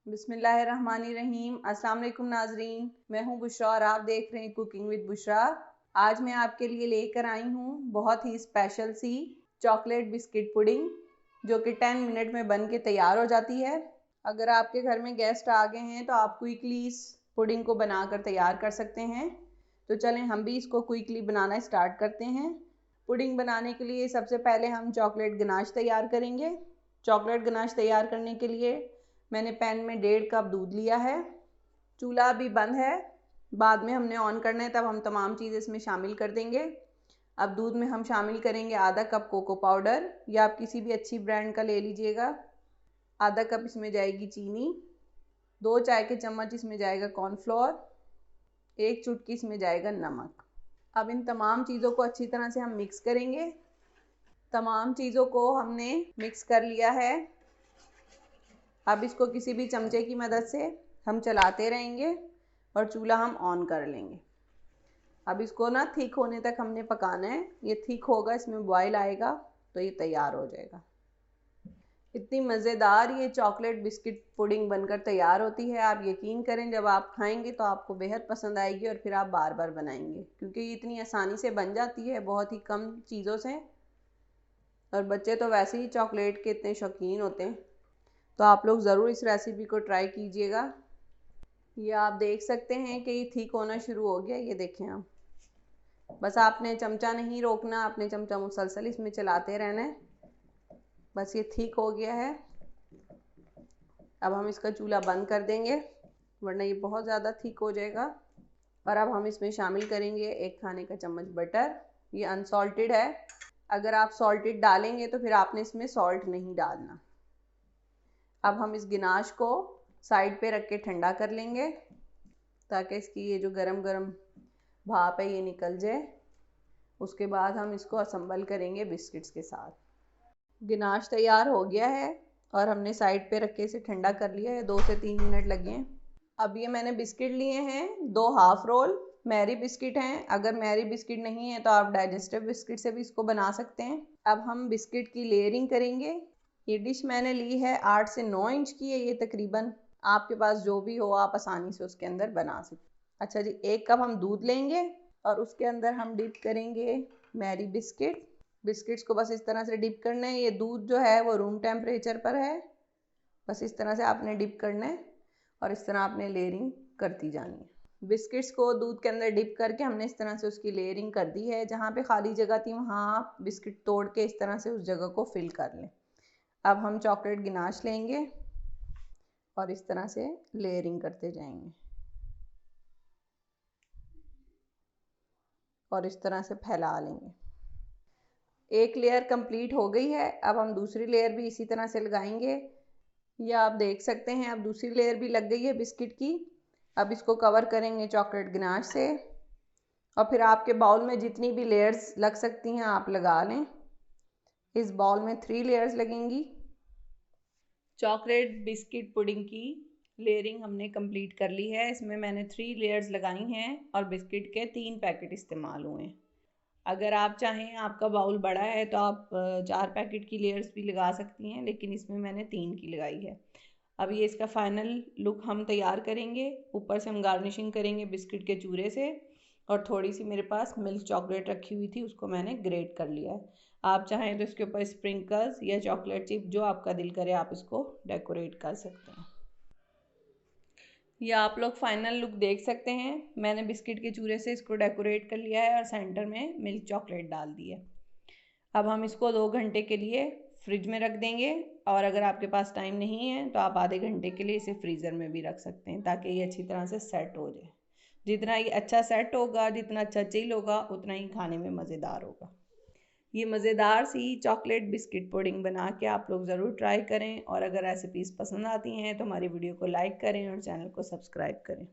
बिस्मिल्लाहिर्रहमानिर्रहीम। अस्सलाम वालेकुम नाजरीन, मैं हूं बुशरा और आप देख रहे हैं कुकिंग विद बुशरा। आज मैं आपके लिए लेकर आई हूं बहुत ही स्पेशल सी चॉकलेट बिस्किट पुडिंग, जो कि 10 मिनट में बन के तैयार हो जाती है। अगर आपके घर में गेस्ट आ गए हैं तो आप क्विकली इस पुडिंग को बनाकर तैयार कर सकते हैं। तो चलें हम भी इसको क्विकली बनाना स्टार्ट करते हैं। पुडिंग बनाने के लिए सबसे पहले हम चॉकलेट गनाश तैयार करेंगे। चॉकलेट गनाश तैयार करने के लिए मैंने पैन में 1.5 कप दूध लिया है। चूल्हा अभी बंद है, बाद में हमने ऑन करना है, तब हम तमाम चीज़ इसमें शामिल कर देंगे। अब दूध में हम शामिल करेंगे आधा कप कोको पाउडर, या आप किसी भी अच्छी ब्रांड का ले लीजिएगा। आधा कप इसमें जाएगी चीनी, 2 चाय के चम्मच इसमें जाएगा कॉर्नफ्लोर, 1 चुटकी इसमें जाएगा नमक। अब इन तमाम चीज़ों को अच्छी तरह से हम मिक्स करेंगे। तमाम चीज़ों को हमने मिक्स कर लिया है। अब इसको किसी भी चमचे की मदद से हम चलाते रहेंगे और चूल्हा हम ऑन कर लेंगे। अब इसको ना थिक होने तक हमने पकाना है। ये थिक होगा, इसमें बॉयल आएगा तो ये तैयार हो जाएगा। इतनी मज़ेदार ये चॉकलेट बिस्किट पुडिंग बनकर तैयार होती है। आप यकीन करें, जब आप खाएंगे तो आपको बेहद पसंद आएगी और फिर आप बार बार बनाएंगे, क्योंकि ये इतनी आसानी से बन जाती है, बहुत ही कम चीज़ों से। और बच्चे तो वैसे ही चॉकलेट के इतने शौकीन होते हैं, तो आप लोग ज़रूर इस रेसिपी को ट्राई कीजिएगा। ये आप देख सकते हैं कि ये ठीक होना शुरू हो गया। ये देखें आप, बस आपने चमचा नहीं रोकना, आपने चमचा मुसलसल इसमें चलाते रहना है। बस ये ठीक हो गया है। अब हम इसका चूल्हा बंद कर देंगे, वरना ये बहुत ज़्यादा ठीक हो जाएगा। और अब हम इसमें शामिल करेंगे 1 खाने का चम्मच बटर। ये अनसॉल्टेड है। अगर आप सॉल्टेड डालेंगे तो फिर आपने इसमें सॉल्ट नहीं डालना। अब हम इस गिनाश को साइड पे रख के ठंडा कर लेंगे, ताकि इसकी ये जो गरम गरम भाप है ये निकल जाए। उसके बाद हम इसको असम्बल करेंगे बिस्किट्स के साथ। गिनाश तैयार हो गया है और हमने साइड पे रख के इसे ठंडा कर लिया है। 2 से 3 मिनट लगे हैं। अब ये मैंने बिस्किट लिए हैं 2 हाफ रोल मैरी बिस्किट हैं। अगर मैरी बिस्किट नहीं है तो आप डाइजेस्टिव बिस्किट से भी इसको बना सकते हैं। अब हम बिस्किट की लेयरिंग करेंगे। ये डिश मैंने ली है 8 से 9 इंच की है ये तकरीबन। आपके पास जो भी हो आप आसानी से उसके अंदर बना सकते। अच्छा जी, 1 कप हम दूध लेंगे और उसके अंदर हम डिप करेंगे मैरी बिस्किट। बिस्किट्स को बस इस तरह से डिप करना है। ये दूध जो है वो रूम टेम्परेचर पर है। बस इस तरह से आपने डिप करना है और इस तरह आपने लेयरिंग करती जानी है। बिस्किट्स को दूध के अंदर डिप करके हमने इस तरह से उसकी लेयरिंग कर दी है। जहाँ पे खाली जगह थी वहाँ आप बिस्किट तोड़ के इस तरह से उस जगह को फिल कर लें। अब हम चॉकलेट गिनाश लेंगे और इस तरह से लेयरिंग करते जाएंगे और इस तरह से फैला लेंगे। एक लेयर कंप्लीट हो गई है। अब हम दूसरी लेयर भी इसी तरह से लगाएंगे। यह आप देख सकते हैं, अब दूसरी लेयर भी लग गई है बिस्किट की। अब इसको कवर करेंगे चॉकलेट गिनाश से और फिर आपके बाउल में जितनी भी लेयर्स लग सकती हैं आप लगा लें। इस बाउल में 3 लेयर्स लगेंगी। चॉकलेट बिस्किट पुडिंग की लेयरिंग हमने कंप्लीट कर ली है। इसमें मैंने 3 लेयर्स लगाई हैं और बिस्किट के 3 पैकेट इस्तेमाल हुए हैं। अगर आप चाहें, आपका बाउल बड़ा है तो आप 4 पैकेट की लेयर्स भी लगा सकती हैं, लेकिन इसमें मैंने 3 की लगाई है। अब ये इसका फाइनल लुक हम तैयार करेंगे। ऊपर से हम गार्निशिंग करेंगे बिस्किट के चूरे से, और थोड़ी सी मेरे पास मिल्क चॉकलेट रखी हुई थी, उसको मैंने ग्रेट कर लिया है। आप चाहें तो इसके ऊपर स्प्रिंकल्स या चॉकलेट चिप, जो आपका दिल करे आप इसको डेकोरेट कर सकते हैं। या आप लोग फाइनल लुक देख सकते हैं। मैंने बिस्किट के चूरे से इसको डेकोरेट कर लिया है और सेंटर में मिल्क चॉकलेट डाल दी है। अब हम इसको 2 घंटे के लिए फ्रिज में रख देंगे, और अगर आपके पास टाइम नहीं है तो आप आधे घंटे के लिए इसे फ्रीज़र में भी रख सकते हैं, ताकि ये अच्छी तरह से सेट हो जाए। जितना ये अच्छा सेट होगा, जितना अच्छा चिल होगा, उतना ही खाने में मज़ेदार होगा। ये मज़ेदार सी चॉकलेट बिस्किट पुडिंग बना के आप लोग ज़रूर ट्राई करें, और अगर रेसिपीज़ पसंद आती हैं तो हमारी वीडियो को लाइक करें और चैनल को सब्सक्राइब करें।